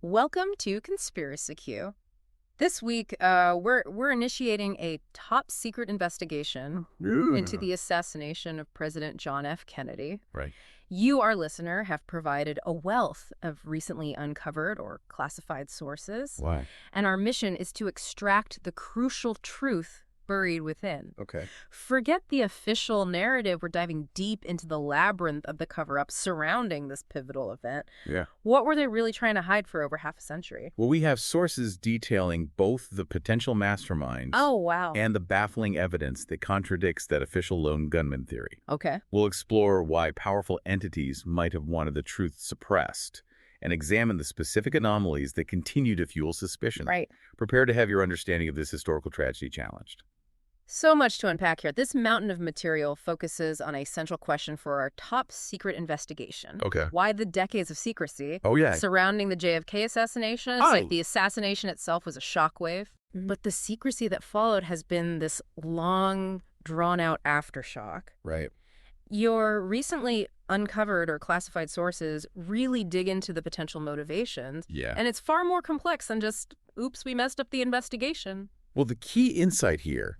Welcome to Conspiracy Q. This week, we're initiating a top-secret investigation into the assassination of President John F. Kennedy. Right. You, our listener, have provided a wealth of recently uncovered or classified sources. Why? And our mission is to extract the crucial truth buried within. Okay. Forget the official narrative. We're diving deep into the labyrinth of the cover-up surrounding this pivotal event. Yeah. What were they really trying to hide for over half a century? Well, we have sources detailing both the potential masterminds Oh, wow. and the baffling evidence that contradicts that official lone gunman theory. Okay. We'll explore why powerful entities might have wanted the truth suppressed and examine the specific anomalies that continue to fuel suspicion. Right. Prepare to have your understanding of this historical tragedy challenged. So much to unpack here. This mountain of material focuses on a central question for our top secret investigation. Okay. Why the decades of secrecy surrounding the JFK assassination? It's like the assassination itself was a shockwave. But the secrecy that followed has been this long, drawn-out aftershock. Right. Your recently uncovered or classified sources really dig into the potential motivations. Yeah. And it's far more complex than just, oops, we messed up the investigation. Well, the key insight here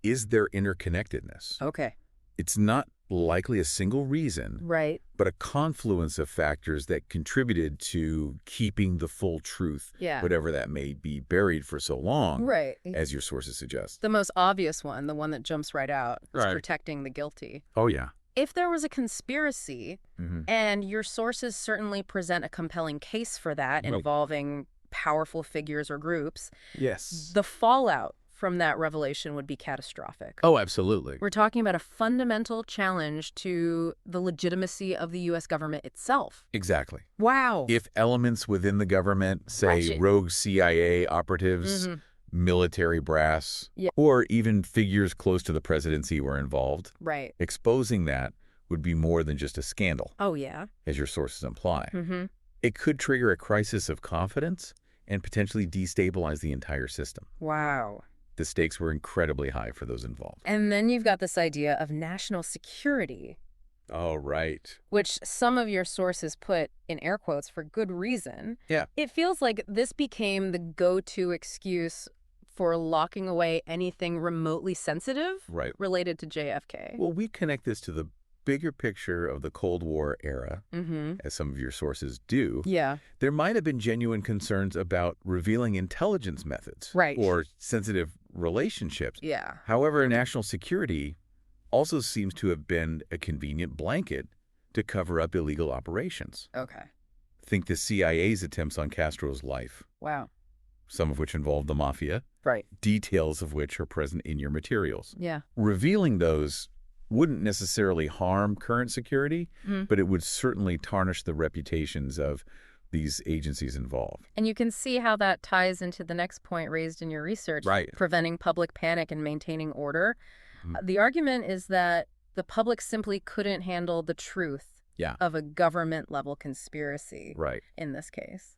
is their interconnectedness. Okay. It's not likely a single reason, Right. but a confluence of factors that contributed to keeping the full truth, Yeah. whatever that may be, buried for so long, Right. as your sources suggest. The most obvious one, the one that jumps right out, is Right. protecting the guilty. Oh, yeah. If there was a conspiracy, and your sources certainly present a compelling case for that involving powerful figures or groups, Yes. the fallout from that revelation would be catastrophic. Oh, absolutely. We're talking about a fundamental challenge to the legitimacy of the U.S. government itself. Exactly. Wow. If elements within the government, say Wretched. rogue CIA operatives, military brass, Yeah. or even figures close to the presidency were involved, Right. exposing that would be more than just a scandal, Oh, yeah. as your sources imply. Mm-hmm. It could trigger a crisis of confidence and potentially destabilize the entire system. Wow. The stakes were incredibly high for those involved. And then you've got this idea of national security, Oh, right. which some of your sources put in air quotes for good reason. Yeah. It feels like this became the go-to excuse for locking away anything remotely sensitive Right. related to JFK. Well, we connect this to the bigger picture of the Cold War era, Mm-hmm. as some of your sources do. Yeah. There might have been genuine concerns about revealing intelligence methods Right. or sensitive relationships. Yeah. However, national security also seems to have been a convenient blanket to cover up illegal operations. Okay. Think the CIA's attempts on Castro's life, Wow. some of which involved the mafia, Right. details of which are present in your materials. Yeah. Revealing those wouldn't necessarily harm current security, but it would certainly tarnish the reputations of these agencies involved. And you can see how that ties into the next point raised in your research, Right. preventing public panic and maintaining order. The argument is that the public simply couldn't handle the truth of a government-level conspiracy Right. in this case.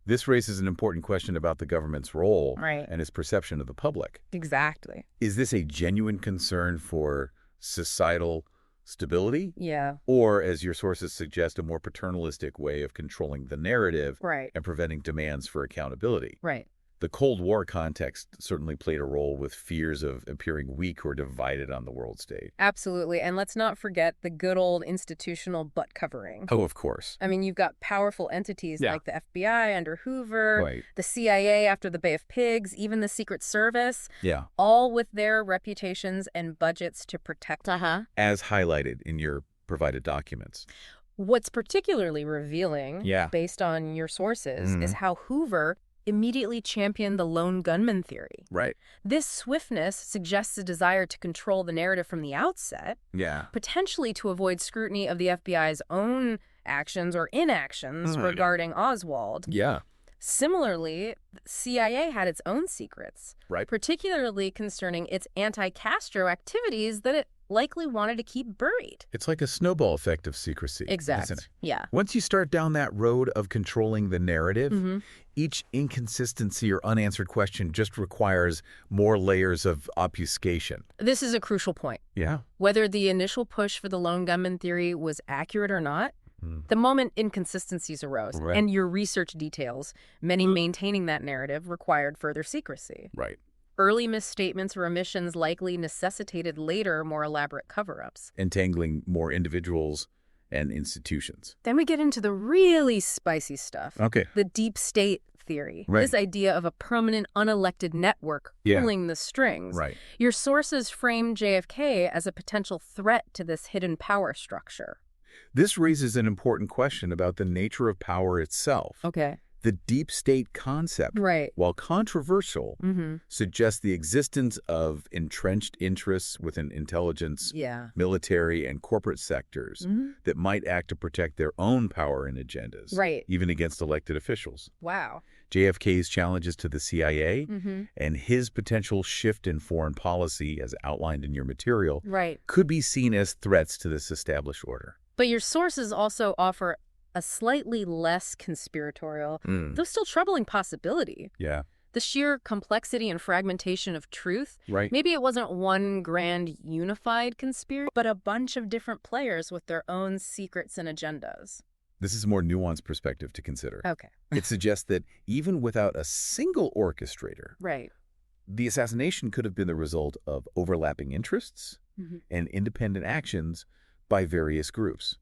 This raises an important question about the government's role Right. and its perception of the public. Exactly. Is this a genuine concern for societal stability? Yeah. Or, as your sources suggest, a more paternalistic way of controlling the narrative Right. and preventing demands for accountability? Right. The Cold War context certainly played a role with fears of appearing weak or divided on the world stage. Absolutely. And let's not forget the good old institutional butt covering. Oh, of course. I mean, you've got powerful entities Yeah. like the FBI under Hoover, Right. the CIA after the Bay of Pigs, even the Secret Service, Yeah. all with their reputations and budgets to protect. As highlighted in your provided documents. What's particularly revealing, based on your sources, is how Hoover immediately championed the lone gunman theory. Right. This swiftness suggests a desire to control the narrative from the outset, Yeah. potentially to avoid scrutiny of the FBI's own actions or inactions regarding Oswald. Yeah. Similarly, CIA had its own secrets, Right. particularly concerning its anti-Castro activities that it likely wanted to keep buried. It's like a snowball effect of secrecy. Exactly. Isn't it? Yeah. Once you start down that road of controlling the narrative, each inconsistency or unanswered question just requires more layers of obfuscation. This is a crucial point. Yeah. Whether the initial push for the lone gunman theory was accurate or not, The moment inconsistencies arose, and your research details, many maintaining that narrative required further secrecy. Right. Early misstatements or omissions likely necessitated later, more elaborate cover-ups. Entangling more individuals and institutions. Then we get into the really spicy stuff. Okay. The deep state theory. Right. This idea of a permanent, unelected network pulling the strings. Right. Your sources frame JFK as a potential threat to this hidden power structure. This raises an important question about the nature of power itself. Okay. The deep state concept, while controversial, suggests the existence of entrenched interests within intelligence, military, and corporate sectors that might act to protect their own power and agendas, even against elected officials. Wow. JFK's challenges to the CIA and his potential shift in foreign policy, as outlined in your material, could be seen as threats to this established order. But your sources also offer a slightly less conspiratorial, though still troubling possibility. Yeah. The sheer complexity and fragmentation of truth. Maybe it wasn't one grand unified conspiracy, but a bunch of different players with their own secrets and agendas. This is a more nuanced perspective to consider. Okay. It suggests that even without a single orchestrator, the assassination could have been the result of overlapping interests and independent actions by various groups.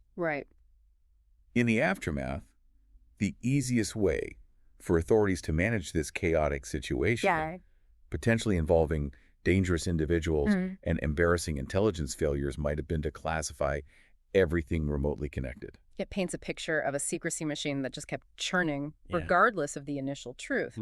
In the aftermath, the easiest way for authorities to manage this chaotic situation, potentially involving dangerous individuals and embarrassing intelligence failures, might have been to classify everything remotely connected. It paints a picture of a secrecy machine that just kept churning, regardless of the initial truth.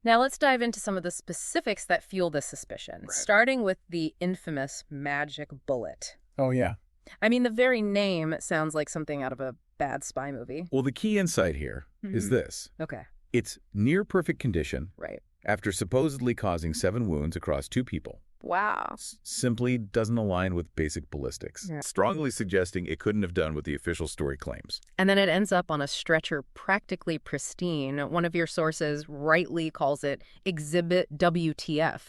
Now let's dive into some of the specifics that fuel this suspicion, starting with the infamous magic bullet. Oh, yeah. I mean, the very name sounds like something out of a bad spy movie. Well, the key insight here is this. It's near perfect condition after supposedly causing 7 wounds across 2 people. Wow. Simply doesn't align with basic ballistics, strongly suggesting it couldn't have done what the official story claims. And then it ends up on a stretcher practically pristine. One of your sources rightly calls it Exhibit WTF.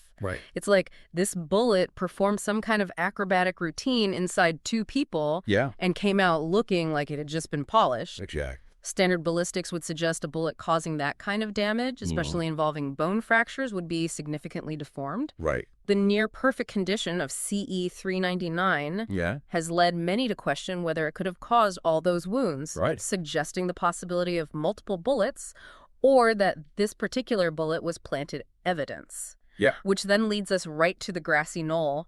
It's like this bullet performed some kind of acrobatic routine inside 2 people and came out looking like it had just been polished. Standard ballistics would suggest a bullet causing that kind of damage, especially involving bone fractures, would be significantly deformed. The near-perfect condition of CE 399 has led many to question whether it could have caused all those wounds, suggesting the possibility of multiple bullets or that this particular bullet was planted evidence. Which then leads us right to the grassy knoll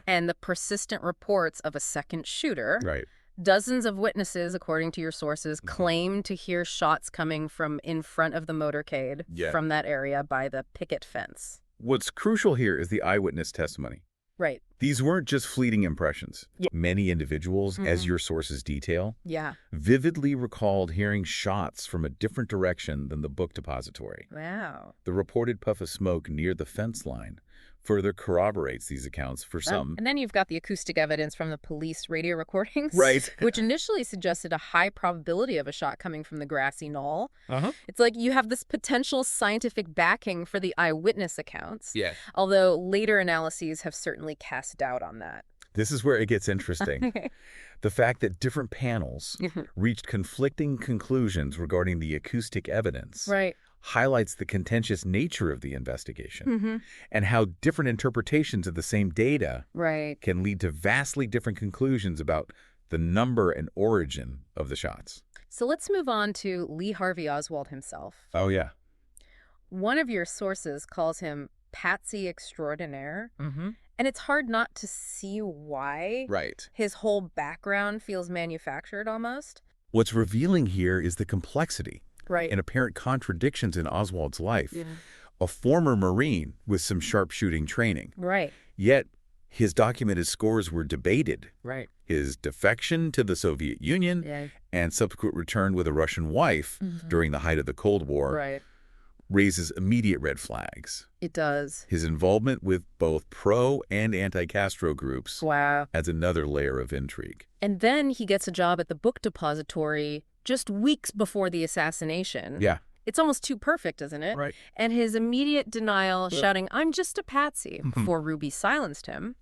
and the persistent reports of a second shooter. Dozens of witnesses, according to your sources, claim to hear shots coming from in front of the motorcade from that area by the picket fence. What's crucial here is the eyewitness testimony. These weren't just fleeting impressions. Many individuals, as your sources detail, vividly recalled hearing shots from a different direction than the book depository. Wow. The reported puff of smoke near the fence line further corroborates these accounts for some. And then you've got the acoustic evidence from the police radio recordings, which initially suggested a high probability of a shot coming from the grassy knoll. It's like you have this potential scientific backing for the eyewitness accounts, although later analyses have certainly cast doubt on that. This is where it gets interesting. The fact that different panels reached conflicting conclusions regarding the acoustic evidence highlights the contentious nature of the investigation and how different interpretations of the same data can lead to vastly different conclusions about the number and origin of the shots. So let's move on to Lee Harvey Oswald himself. Oh, yeah. One of your sources calls him patsy extraordinaire. And it's hard not to see why his whole background feels manufactured almost. What's revealing here is the complexity and apparent contradictions in Oswald's life. A former Marine with some sharpshooting training. Yet his documented scores were debated. His defection to the Soviet Union and subsequent return with a Russian wife during the height of the Cold War raises immediate red flags. It does. His involvement with both pro and anti-Castro groups adds another layer of intrigue. And then he gets a job at the book depository just weeks before the assassination. It's almost too perfect, isn't it? And his immediate denial, shouting, "I'm just a patsy," before Ruby silenced him.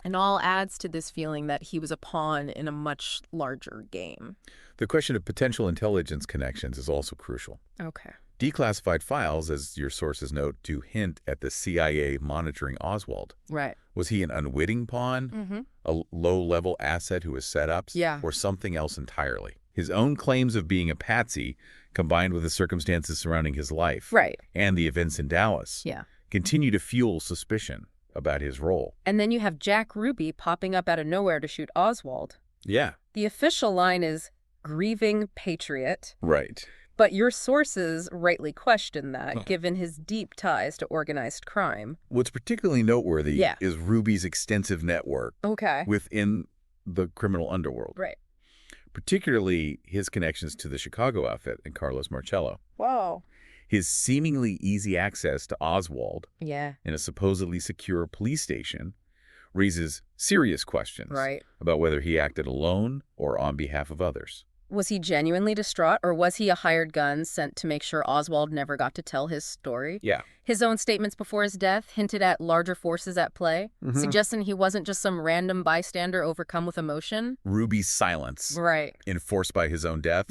And all adds to this feeling that he was a pawn in a much larger game. The question of potential intelligence connections is also crucial. Okay. Declassified files, as your sources note, do hint at the CIA monitoring Oswald. Right. Was he an unwitting pawn, a low-level asset who was set up, or something else entirely? His own claims of being a patsy, combined with the circumstances surrounding his life and the events in Dallas, continue to fuel suspicion about his role. And then you have Jack Ruby popping up out of nowhere to shoot Oswald. Yeah. The official line is, grieving patriot. Right. But your sources rightly question that, given his deep ties to organized crime. What's particularly noteworthy is Ruby's extensive network within the criminal underworld. Right. Particularly his connections to the Chicago outfit and Carlos Marcello. Whoa. His seemingly easy access to Oswald in a supposedly secure police station raises serious questions about whether he acted alone or on behalf of others. Was he genuinely distraught, or was he a hired gun sent to make sure Oswald never got to tell his story? Yeah. His own statements before his death hinted at larger forces at play, suggesting he wasn't just some random bystander overcome with emotion. Ruby's silence, enforced by his own death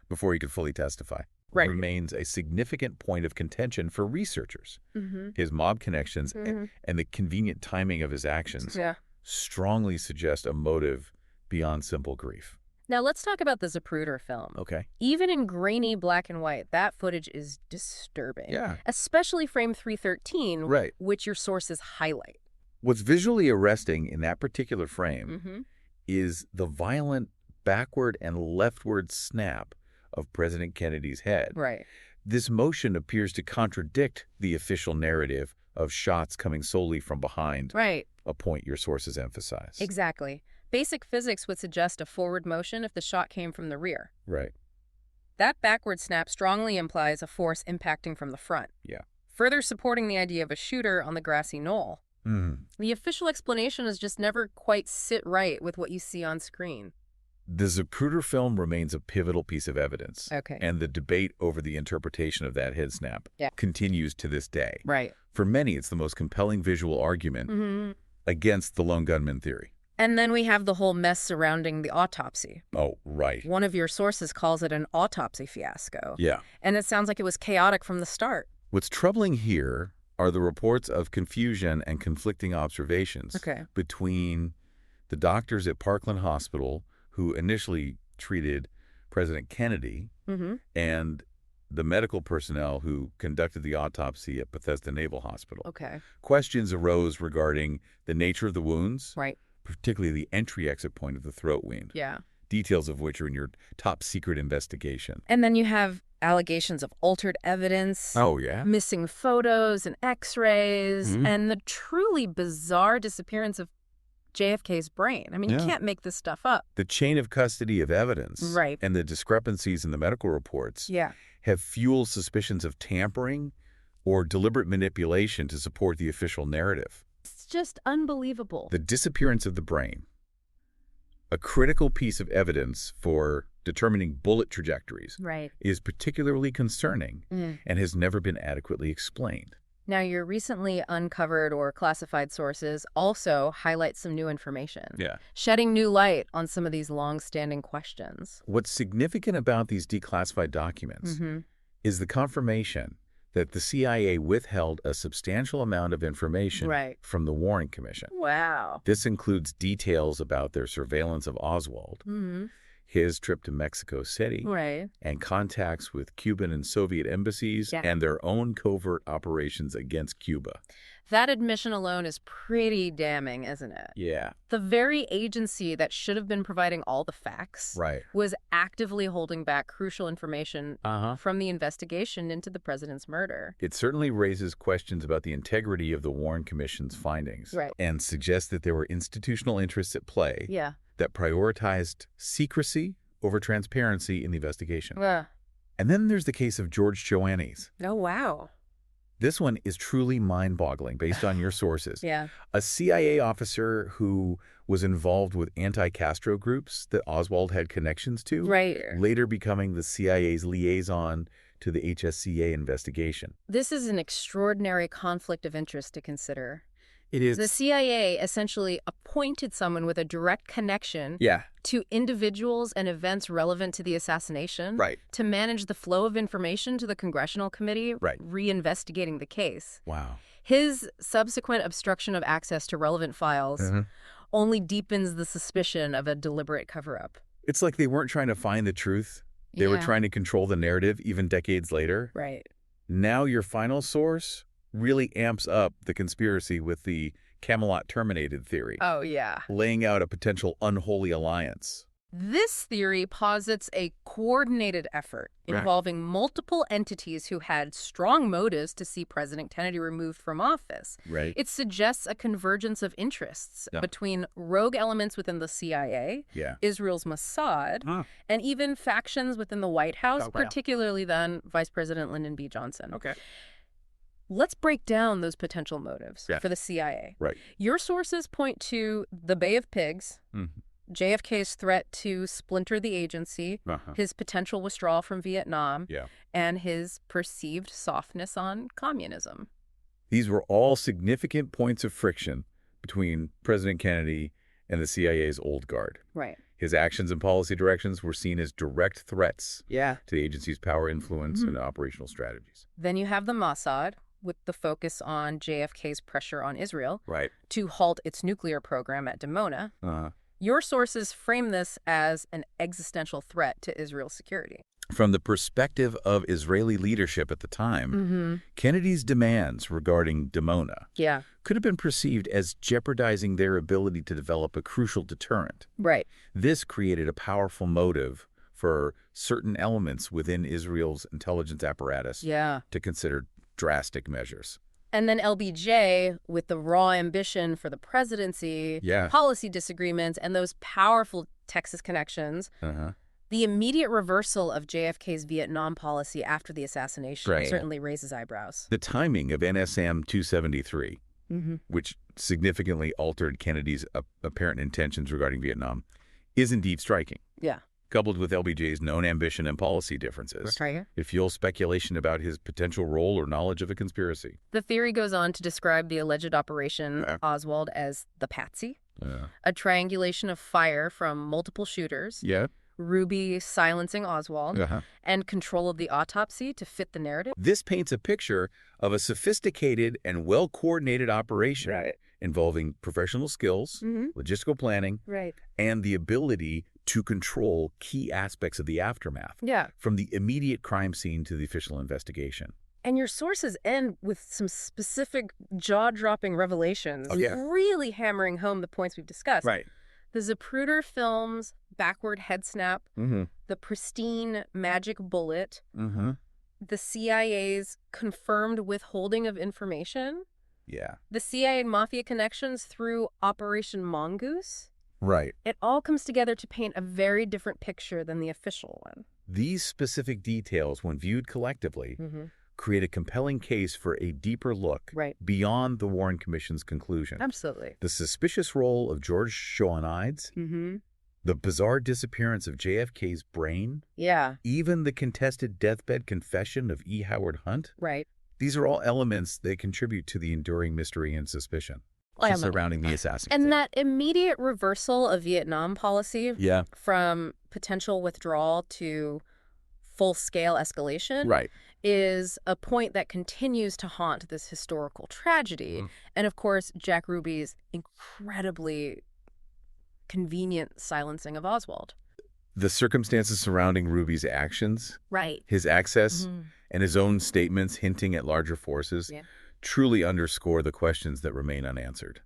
before he could fully testify, remains a significant point of contention for researchers. His mob connections and the convenient timing of his actions strongly suggest a motive beyond simple grief. Now let's talk about the Zapruder film. Okay. Even in grainy black and white, that footage is disturbing. Yeah. Especially frame 313, which your sources highlight. What's visually arresting in that particular frame is the violent backward and leftward snap of President Kennedy's head. Right. This motion appears to contradict the official narrative of shots coming solely from behind. Right. A point your sources emphasize. Exactly. Basic physics would suggest a forward motion if the shot came from the rear. Right. That backward snap strongly implies a force impacting from the front. Yeah. Further supporting the idea of a shooter on the grassy knoll. The official explanation is just never quite sit right with what you see on screen. The Zapruder film remains a pivotal piece of evidence. Okay. And the debate over the interpretation of that head snap continues to this day. Right. For many, it's the most compelling visual argument against the lone gunman theory. And then we have the whole mess surrounding the autopsy. Oh, right. One of your sources calls it an autopsy fiasco. Yeah. And it sounds like it was chaotic from the start. What's troubling here are the reports of confusion and conflicting observations between the doctors at Parkland Hospital who initially treated President Kennedy and the medical personnel who conducted the autopsy at Bethesda Naval Hospital. Okay. Questions arose regarding the nature of the wounds. Right. Particularly the entry-exit point of the throat wound. Yeah. Details of which are in your top-secret investigation. And then you have allegations of altered evidence. Oh, yeah? Missing photos and x-rays, and the truly bizarre disappearance of JFK's brain. I mean, you can't make this stuff up. The chain of custody of evidence and the discrepancies in the medical reports have fueled suspicions of tampering or deliberate manipulation to support the official narrative. It's just unbelievable. The disappearance of the brain, a critical piece of evidence for determining bullet trajectories, is particularly concerning and has never been adequately explained. Now, your recently uncovered or classified sources also highlight some new information, shedding new light on some of these long-standing questions. What's significant about these declassified documents is the confirmation that the CIA withheld a substantial amount of information from the Warren Commission. Wow. This includes details about their surveillance of Oswald, his trip to Mexico City, and contacts with Cuban and Soviet embassies and their own covert operations against Cuba. That admission alone is pretty damning, isn't it? Yeah. The very agency that should have been providing all the facts was actively holding back crucial information from the investigation into the president's murder. It certainly raises questions about the integrity of the Warren Commission's findings and suggests that there were institutional interests at play that prioritized secrecy over transparency in the investigation. And then there's the case of George Joannes. Oh, wow. This one is truly mind-boggling based on your sources. A CIA officer who was involved with anti-Castro groups that Oswald had connections to, later becoming the CIA's liaison to the HSCA investigation. This is an extraordinary conflict of interest to consider. It is. The CIA essentially appointed someone with a direct connection to individuals and events relevant to the assassination to manage the flow of information to the Congressional Committee reinvestigating the case. Wow. His subsequent obstruction of access to relevant files only deepens the suspicion of a deliberate cover-up. It's like they weren't trying to find the truth. They were trying to control the narrative even decades later. Right. Now your final source really amps up the conspiracy with the Camelot terminated theory. Oh, yeah. Laying out a potential unholy alliance. This theory posits a coordinated effort involving multiple entities who had strong motives to see President Kennedy removed from office. Right. It suggests a convergence of interests between rogue elements within the CIA, Israel's Mossad, and even factions within the White House, particularly then Vice President Lyndon B. Johnson. Okay. Let's break down those potential motives for the CIA. Right. Your sources point to the Bay of Pigs, JFK's threat to splinter the agency, his potential withdrawal from Vietnam, and his perceived softness on communism. These were all significant points of friction between President Kennedy and the CIA's old guard. Right. His actions and policy directions were seen as direct threats to the agency's power, influence, and operational strategies. Then you have the Mossad, with the focus on JFK's pressure on Israel to halt its nuclear program at Dimona. Your sources frame this as an existential threat to Israel's security. From the perspective of Israeli leadership at the time, Kennedy's demands regarding Dimona could have been perceived as jeopardizing their ability to develop a crucial deterrent. Right. This created a powerful motive for certain elements within Israel's intelligence apparatus to consider drastic measures. And then LBJ, with the raw ambition for the presidency, policy disagreements, and those powerful Texas connections, the immediate reversal of JFK's Vietnam policy after the assassination certainly raises eyebrows. The timing of NSM 273, which significantly altered Kennedy's apparent intentions regarding Vietnam, is indeed striking. Yeah. Coupled with LBJ's known ambition and policy differences, it fuels speculation about his potential role or knowledge of a conspiracy. The theory goes on to describe the alleged Operation Oswald as the patsy, a triangulation of fire from multiple shooters, Ruby silencing Oswald, and control of the autopsy to fit the narrative. This paints a picture of a sophisticated and well-coordinated operation involving professional skills, logistical planning, and the ability to control key aspects of the aftermath, from the immediate crime scene to the official investigation. And your sources end with some specific jaw-dropping revelations, really hammering home the points we've discussed. The Zapruder film's backward head snap, the pristine magic bullet, the CIA's confirmed withholding of information, the CIA and mafia connections through Operation Mongoose. It all comes together to paint a very different picture than the official one. These specific details, when viewed collectively, create a compelling case for a deeper look beyond the Warren Commission's conclusion. Absolutely. The suspicious role of George Schoenheids, the bizarre disappearance of JFK's brain, even the contested deathbed confession of E. Howard Hunt. These are all elements that contribute to the enduring mystery and suspicion surrounding the assassination. And that immediate reversal of Vietnam policy from potential withdrawal to full-scale escalation is a point that continues to haunt this historical tragedy. And, of course, Jack Ruby's incredibly convenient silencing of Oswald. The circumstances surrounding Ruby's actions, his access, and his own statements hinting at larger forces truly underscore the questions that remain unanswered.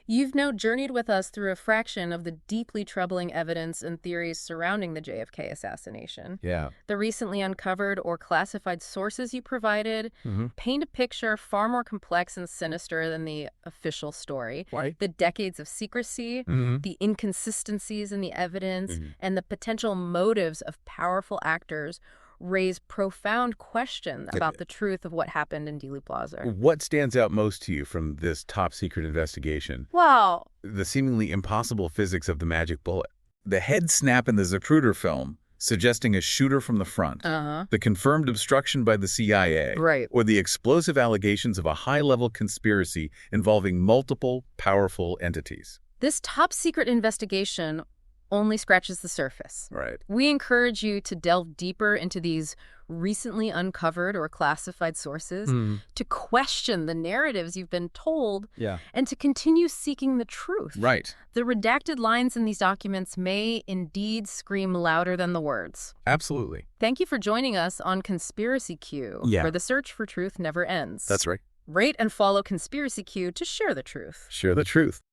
You've now journeyed with us through a fraction of the deeply troubling evidence and theories surrounding the JFK assassination. The recently uncovered or classified sources you provided paint a picture far more complex and sinister than the official story. The decades of secrecy, the inconsistencies in the evidence, and the potential motives of powerful actors raise profound questions about the truth of what happened in Dealey Plaza. What stands out most to you from this top-secret investigation? Well, the seemingly impossible physics of the magic bullet. The head snap in the Zapruder film suggesting a shooter from the front, the confirmed obstruction by the CIA, or the explosive allegations of a high-level conspiracy involving multiple powerful entities. This top-secret investigation only scratches the surface. We encourage you to delve deeper into these recently uncovered or classified sources, to question the narratives you've been told, and to continue seeking the truth. The redacted lines in these documents may indeed scream louder than the words. Absolutely. Thank you for joining us on Conspiracy Q, where the search for truth never ends. That's right. Rate and follow Conspiracy Q to share the truth. Share the truth.